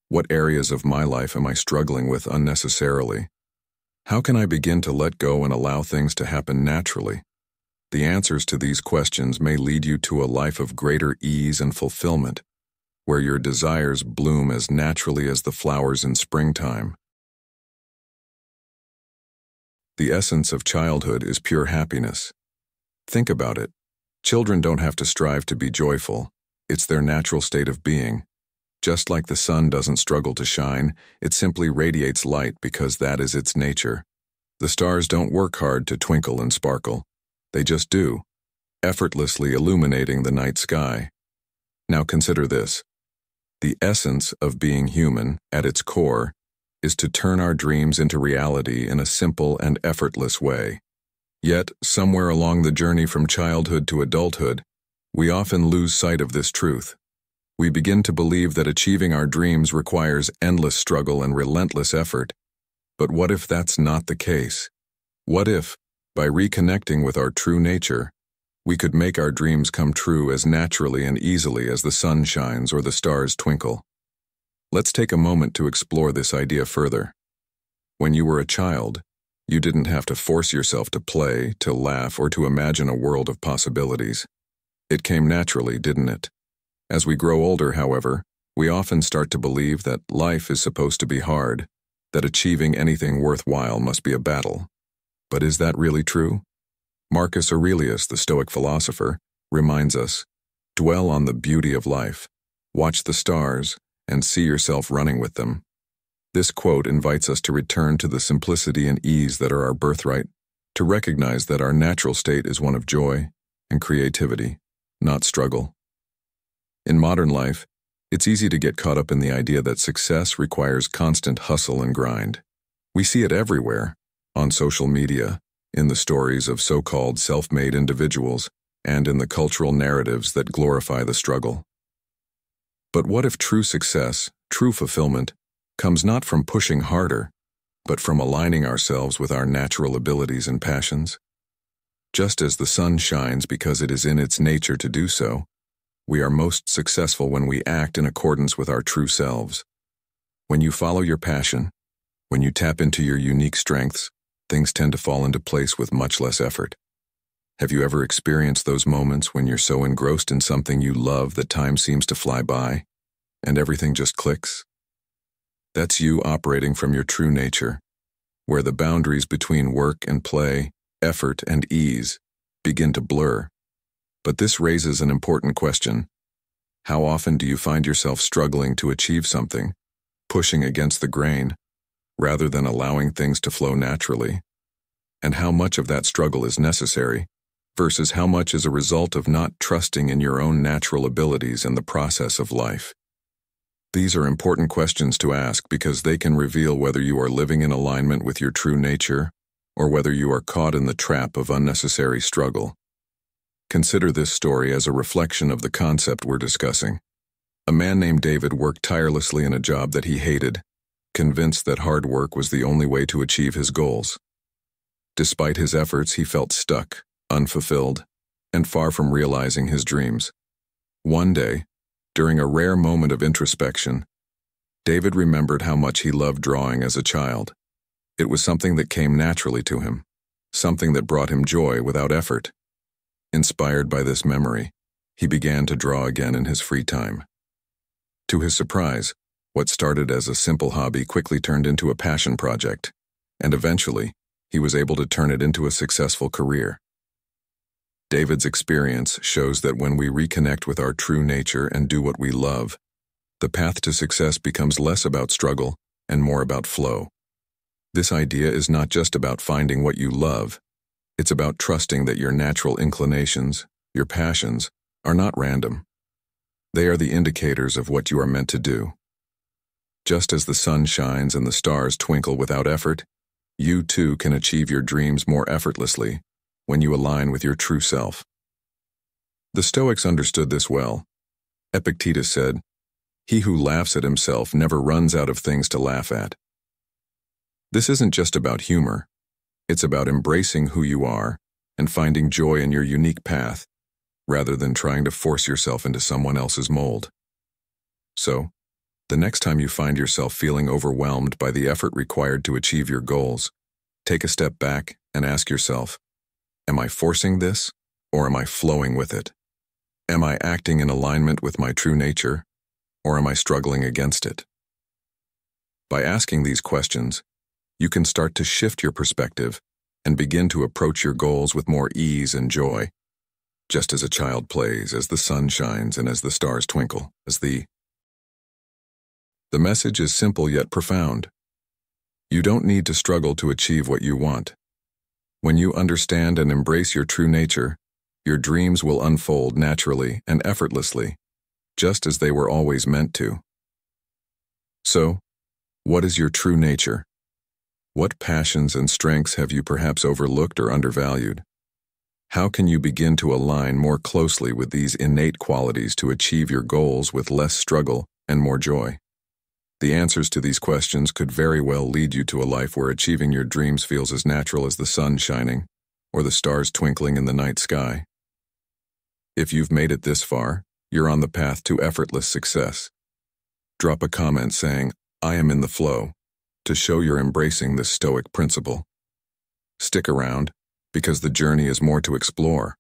what areas of my life am I struggling with unnecessarily? How can I begin to let go and allow things to happen naturally? The answers to these questions may lead you to a life of greater ease and fulfillment, where your desires bloom as naturally as the flowers in springtime. The essence of childhood is pure happiness. Think about it. Children don't have to strive to be joyful. It's their natural state of being. Just like the sun doesn't struggle to shine, it simply radiates light because that is its nature. The stars don't work hard to twinkle and sparkle. They just do, effortlessly illuminating the night sky. Now consider this. The essence of being human, at its core, is to turn our dreams into reality in a simple and effortless way. Yet, somewhere along the journey from childhood to adulthood, we often lose sight of this truth. We begin to believe that achieving our dreams requires endless struggle and relentless effort. But what if that's not the case? What if, by reconnecting with our true nature, we could make our dreams come true as naturally and easily as the sun shines or the stars twinkle? Let's take a moment to explore this idea further. When you were a child, you didn't have to force yourself to play, to laugh, or to imagine a world of possibilities. It came naturally, didn't it? As we grow older, however, we often start to believe that life is supposed to be hard, that achieving anything worthwhile must be a battle. But is that really true? Marcus Aurelius, the Stoic philosopher, reminds us, "Dwell on the beauty of life, watch the stars, and see yourself running with them." This quote invites us to return to the simplicity and ease that are our birthright, to recognize that our natural state is one of joy and creativity, not struggle. In modern life, it's easy to get caught up in the idea that success requires constant hustle and grind. We see it everywhere, on social media, in the stories of so-called self-made individuals, and in the cultural narratives that glorify the struggle. But what if true success, true fulfillment, comes not from pushing harder, but from aligning ourselves with our natural abilities and passions? Just as the sun shines because it is in its nature to do so, we are most successful when we act in accordance with our true selves. When you follow your passion, when you tap into your unique strengths, things tend to fall into place with much less effort. Have you ever experienced those moments when you're so engrossed in something you love that time seems to fly by, and everything just clicks? That's you operating from your true nature, where the boundaries between work and play, effort and ease, begin to blur. But this raises an important question. How often do you find yourself struggling to achieve something, pushing against the grain, rather than allowing things to flow naturally? And how much of that struggle is necessary, versus how much is a result of not trusting in your own natural abilities and the process of life? These are important questions to ask because they can reveal whether you are living in alignment with your true nature or whether you are caught in the trap of unnecessary struggle. Consider this story as a reflection of the concept we're discussing. A man named David worked tirelessly in a job that he hated, convinced that hard work was the only way to achieve his goals. Despite his efforts, he felt stuck, unfulfilled, and far from realizing his dreams. One day, during a rare moment of introspection, David remembered how much he loved drawing as a child. It was something that came naturally to him, something that brought him joy without effort. Inspired by this memory, he began to draw again in his free time. To his surprise, what started as a simple hobby quickly turned into a passion project, and eventually, he was able to turn it into a successful career. David's experience shows that when we reconnect with our true nature and do what we love, the path to success becomes less about struggle and more about flow. This idea is not just about finding what you love. It's about trusting that your natural inclinations, your passions, are not random. They are the indicators of what you are meant to do. Just as the sun shines and the stars twinkle without effort, you too can achieve your dreams more effortlessly when you align with your true self. The Stoics understood this well. Epictetus said, "He who laughs at himself never runs out of things to laugh at." This isn't just about humor. It's about embracing who you are and finding joy in your unique path, rather than trying to force yourself into someone else's mold. So, the next time you find yourself feeling overwhelmed by the effort required to achieve your goals, take a step back and ask yourself, am I forcing this, or am I flowing with it? Am I acting in alignment with my true nature, or am I struggling against it? By asking these questions, you can start to shift your perspective and begin to approach your goals with more ease and joy, just as a child plays, as the sun shines, and as the stars twinkle, The message is simple yet profound. You don't need to struggle to achieve what you want. When you understand and embrace your true nature, your dreams will unfold naturally and effortlessly, just as they were always meant to. So, what is your true nature? What passions and strengths have you perhaps overlooked or undervalued? How can you begin to align more closely with these innate qualities to achieve your goals with less struggle and more joy? The answers to these questions could very well lead you to a life where achieving your dreams feels as natural as the sun shining or the stars twinkling in the night sky. If you've made it this far, you're on the path to effortless success. Drop a comment saying, "I am in the flow," to show you're embracing this Stoic principle. Stick around, because the journey is more to explore.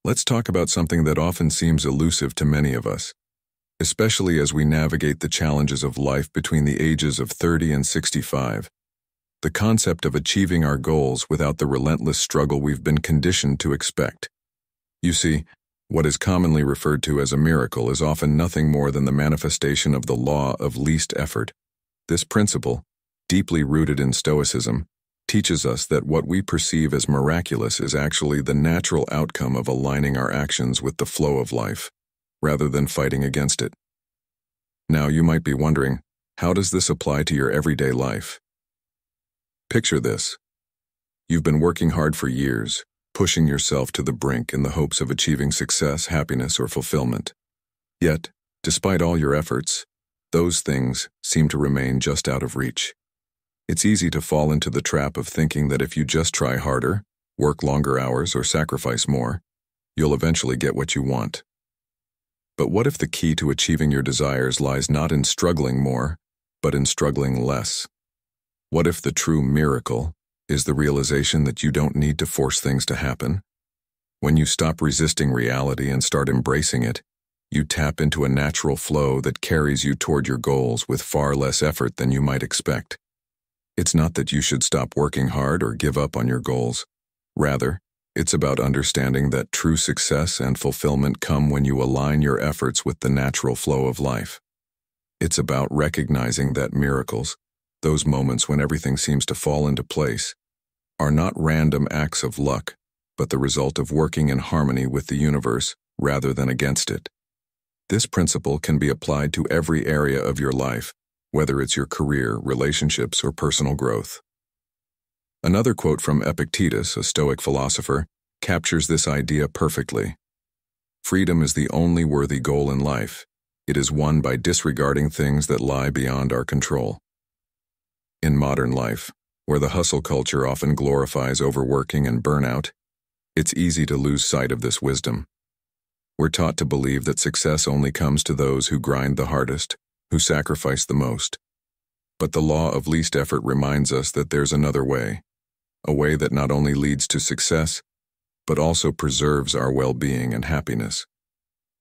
Let's talk about something that often seems elusive to many of us, especially as we navigate the challenges of life between the ages of 30 and 65. The concept of achieving our goals without the relentless struggle we've been conditioned to expect. You see, what is commonly referred to as a miracle is often nothing more than the manifestation of the law of least effort. This principle, deeply rooted in Stoicism, teaches us that what we perceive as miraculous is actually the natural outcome of aligning our actions with the flow of life, rather than fighting against it. Now you might be wondering, how does this apply to your everyday life? Picture this. You've been working hard for years, pushing yourself to the brink in the hopes of achieving success, happiness, or fulfillment. Yet, despite all your efforts, those things seem to remain just out of reach. It's easy to fall into the trap of thinking that if you just try harder, work longer hours, or sacrifice more, you'll eventually get what you want. But what if the key to achieving your desires lies not in struggling more, but in struggling less? What if the true miracle is the realization that you don't need to force things to happen? When you stop resisting reality and start embracing it, you tap into a natural flow that carries you toward your goals with far less effort than you might expect. It's not that you should stop working hard or give up on your goals. Rather, it's about understanding that true success and fulfillment come when you align your efforts with the natural flow of life. It's about recognizing that miracles, those moments when everything seems to fall into place, are not random acts of luck, but the result of working in harmony with the universe rather than against it. This principle can be applied to every area of your life, whether it's your career, relationships, or personal growth. Another quote from Epictetus, a Stoic philosopher, captures this idea perfectly. Freedom is the only worthy goal in life. It is won by disregarding things that lie beyond our control. In modern life, where the hustle culture often glorifies overworking and burnout, it's easy to lose sight of this wisdom. We're taught to believe that success only comes to those who grind the hardest, who sacrifice the most. But the law of least effort reminds us that there's another way, a way that not only leads to success, but also preserves our well-being and happiness.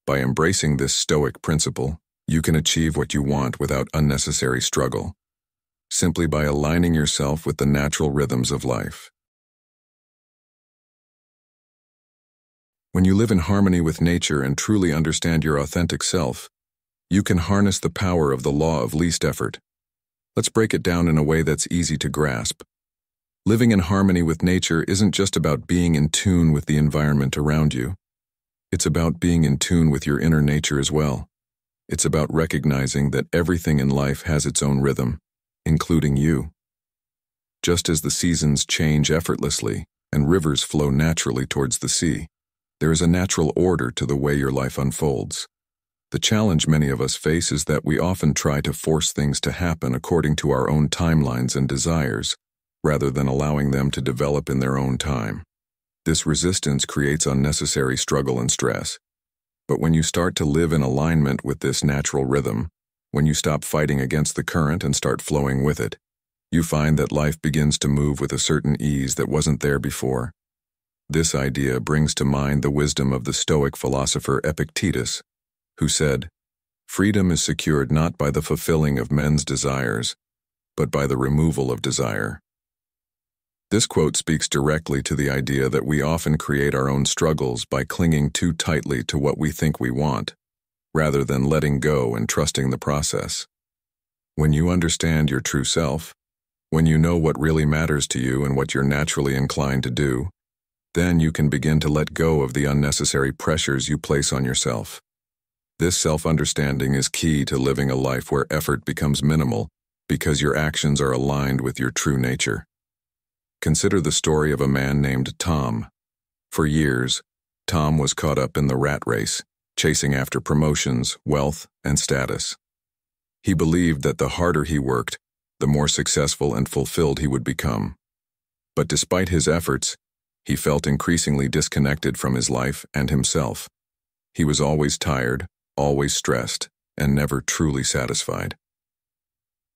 By embracing this Stoic principle, you can achieve what you want without unnecessary struggle, simply by aligning yourself with the natural rhythms of life. When you live in harmony with nature and truly understand your authentic self, you can harness the power of the law of least effort. Let's break it down in a way that's easy to grasp. Living in harmony with nature isn't just about being in tune with the environment around you. It's about being in tune with your inner nature as well. It's about recognizing that everything in life has its own rhythm, including you. Just as the seasons change effortlessly and rivers flow naturally towards the sea, there is a natural order to the way your life unfolds. The challenge many of us face is that we often try to force things to happen according to our own timelines and desires, rather than allowing them to develop in their own time. This resistance creates unnecessary struggle and stress. But when you start to live in alignment with this natural rhythm, when you stop fighting against the current and start flowing with it, you find that life begins to move with a certain ease that wasn't there before. This idea brings to mind the wisdom of the Stoic philosopher Epictetus, who said, "Freedom is secured not by the fulfilling of men's desires, but by the removal of desire." This quote speaks directly to the idea that we often create our own struggles by clinging too tightly to what we think we want, rather than letting go and trusting the process. When you understand your true self, when you know what really matters to you and what you're naturally inclined to do, then you can begin to let go of the unnecessary pressures you place on yourself. This self-understanding is key to living a life where effort becomes minimal because your actions are aligned with your true nature. Consider the story of a man named Tom. For years, Tom was caught up in the rat race, chasing after promotions, wealth, and status. He believed that the harder he worked, the more successful and fulfilled he would become. But despite his efforts, he felt increasingly disconnected from his life and himself. He was always tired, always stressed, and never truly satisfied.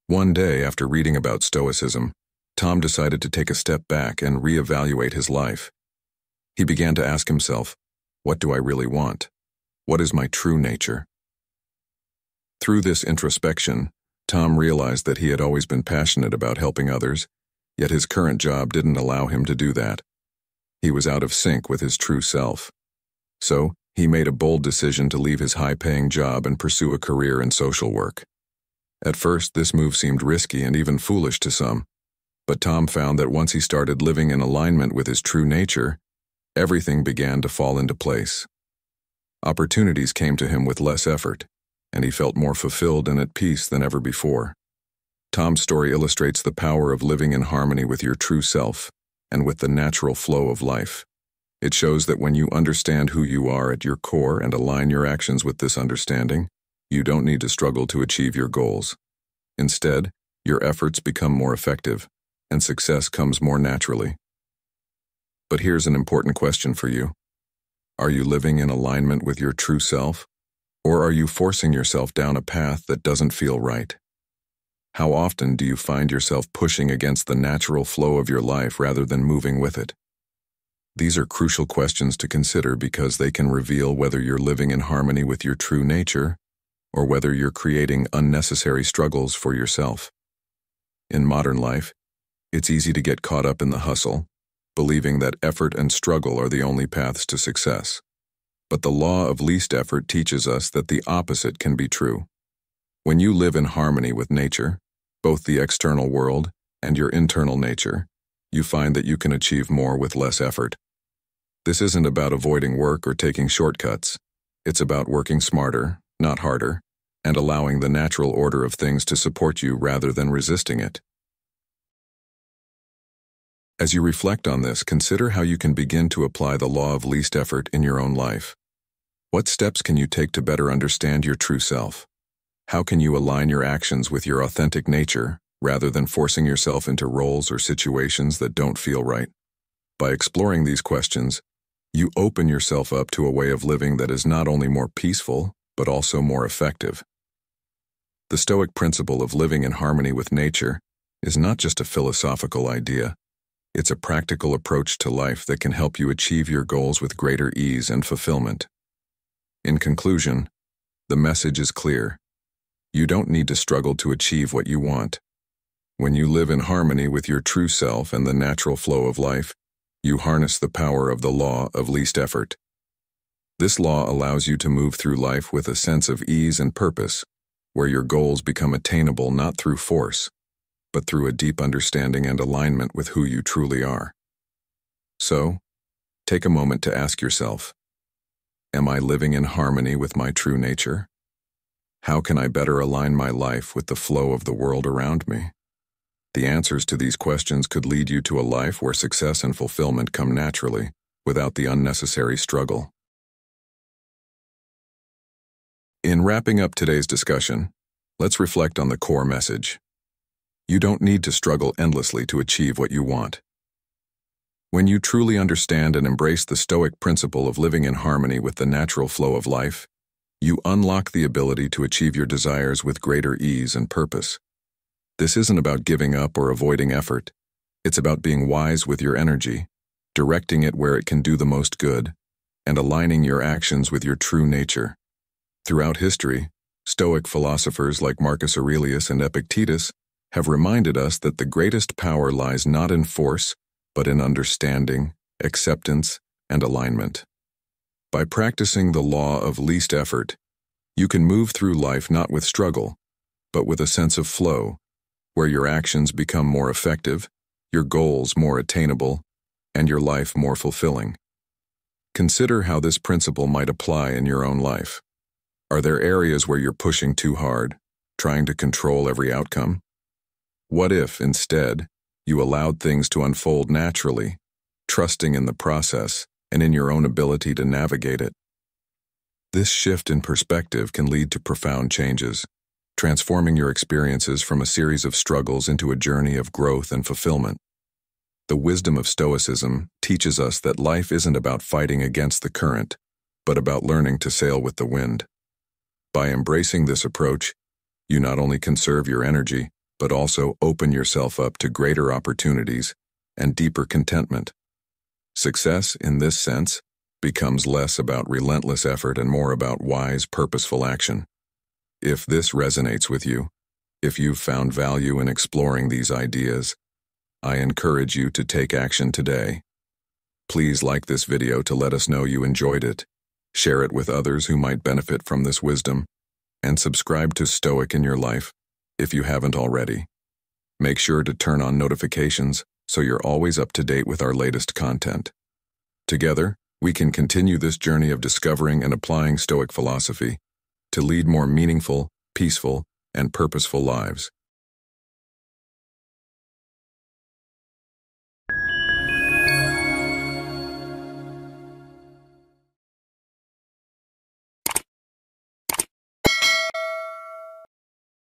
One day, after reading about Stoicism, Tom decided to take a step back and reevaluate his life. He began to ask himself, what do I really want? What is my true nature? Through this introspection, Tom realized that he had always been passionate about helping others, yet his current job didn't allow him to do that. He was out of sync with his true self. So, he made a bold decision to leave his high-paying job and pursue a career in social work. At first, this move seemed risky and even foolish to some, but Tom found that once he started living in alignment with his true nature, everything began to fall into place. Opportunities came to him with less effort, and he felt more fulfilled and at peace than ever before. Tom's story illustrates the power of living in harmony with your true self and with the natural flow of life. It shows that when you understand who you are at your core and align your actions with this understanding, you don't need to struggle to achieve your goals. Instead, your efforts become more effective, and success comes more naturally. But here's an important question for you. Are you living in alignment with your true self, or are you forcing yourself down a path that doesn't feel right? How often do you find yourself pushing against the natural flow of your life rather than moving with it? These are crucial questions to consider because they can reveal whether you're living in harmony with your true nature or whether you're creating unnecessary struggles for yourself. In modern life, it's easy to get caught up in the hustle, believing that effort and struggle are the only paths to success. But the law of least effort teaches us that the opposite can be true. When you live in harmony with nature, both the external world and your internal nature, you find that you can achieve more with less effort. This isn't about avoiding work or taking shortcuts. It's about working smarter, not harder, and allowing the natural order of things to support you rather than resisting it. As you reflect on this, consider how you can begin to apply the law of least effort in your own life. What steps can you take to better understand your true self? How can you align your actions with your authentic nature, rather than forcing yourself into roles or situations that don't feel right? By exploring these questions, you open yourself up to a way of living that is not only more peaceful, but also more effective. The Stoic principle of living in harmony with nature is not just a philosophical idea. It's a practical approach to life that can help you achieve your goals with greater ease and fulfillment. In conclusion, the message is clear. You don't need to struggle to achieve what you want. When you live in harmony with your true self and the natural flow of life, you harness the power of the law of least effort. This law allows you to move through life with a sense of ease and purpose, where your goals become attainable not through force, but through a deep understanding and alignment with who you truly are. So, take a moment to ask yourself, am I living in harmony with my true nature? How can I better align my life with the flow of the world around me? The answers to these questions could lead you to a life where success and fulfillment come naturally, without the unnecessary struggle. In wrapping up today's discussion, let's reflect on the core message. You don't need to struggle endlessly to achieve what you want. When you truly understand and embrace the Stoic principle of living in harmony with the natural flow of life, you unlock the ability to achieve your desires with greater ease and purpose. This isn't about giving up or avoiding effort. It's about being wise with your energy, directing it where it can do the most good, and aligning your actions with your true nature. Throughout history, Stoic philosophers like Marcus Aurelius and Epictetus have reminded us that the greatest power lies not in force, but in understanding, acceptance, and alignment. By practicing the law of least effort, you can move through life not with struggle, but with a sense of flow, where your actions become more effective, your goals more attainable, and your life more fulfilling. Consider how this principle might apply in your own life. Are there areas where you're pushing too hard, trying to control every outcome? What if, instead, you allowed things to unfold naturally, trusting in the process and in your own ability to navigate it? This shift in perspective can lead to profound changes, transforming your experiences from a series of struggles into a journey of growth and fulfillment. The wisdom of Stoicism teaches us that life isn't about fighting against the current, but about learning to sail with the wind. By embracing this approach, you not only conserve your energy, but also open yourself up to greater opportunities and deeper contentment. Success, in this sense, becomes less about relentless effort and more about wise, purposeful action. If this resonates with you, if you've found value in exploring these ideas, I encourage you to take action today. Please like this video to let us know you enjoyed it, share it with others who might benefit from this wisdom, and subscribe to Stoic in Your Life if you haven't already. Make sure to turn on notifications so you're always up to date with our latest content. Together, we can continue this journey of discovering and applying Stoic philosophy to lead more meaningful, peaceful, and purposeful lives.